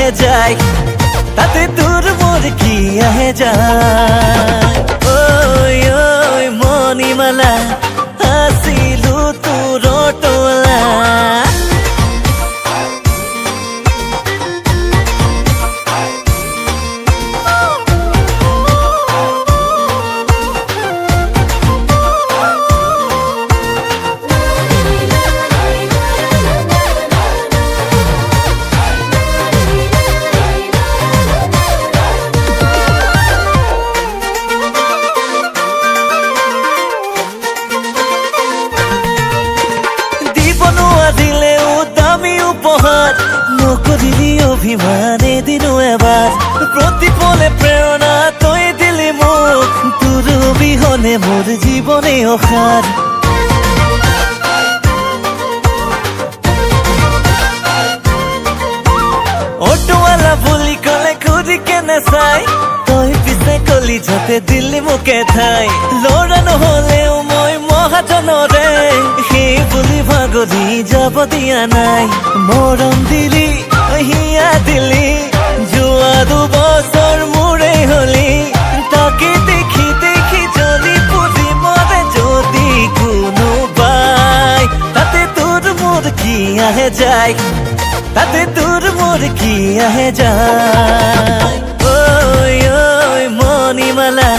আহে যায় তাতে তোর মোর কি আহে যায় ওই ওই মণিমালা আছিলো তোর টোলা দিলেও দামি উপহার নকরিলি অভিমান এদিনও এবার প্রতিফলে প্রেরণা তুই দিলি মোক তোর বিহনে মোর জীবনে অসার অটোৱালা বুলি কলে ঘূৰি কেনে চাই তই পিছে কলি যাতে দিল্লী মোকে ঠাই লৰা নহলেও মই মহাজনৰে সেই বুলি ভাগৰি যাব দিয়া নাই মৰম দিলি হিয়া দিলি যোৱা দুবছৰ মোৰে হলি তাকে দেখি দেখি জ্বলি পুৰি মৰে যদি কোনোবাই তাতে তোৰ মোৰ কি আহে যায় তাতে তোৰ মোৰ কি আহে যায় ওই ওই মণিমালা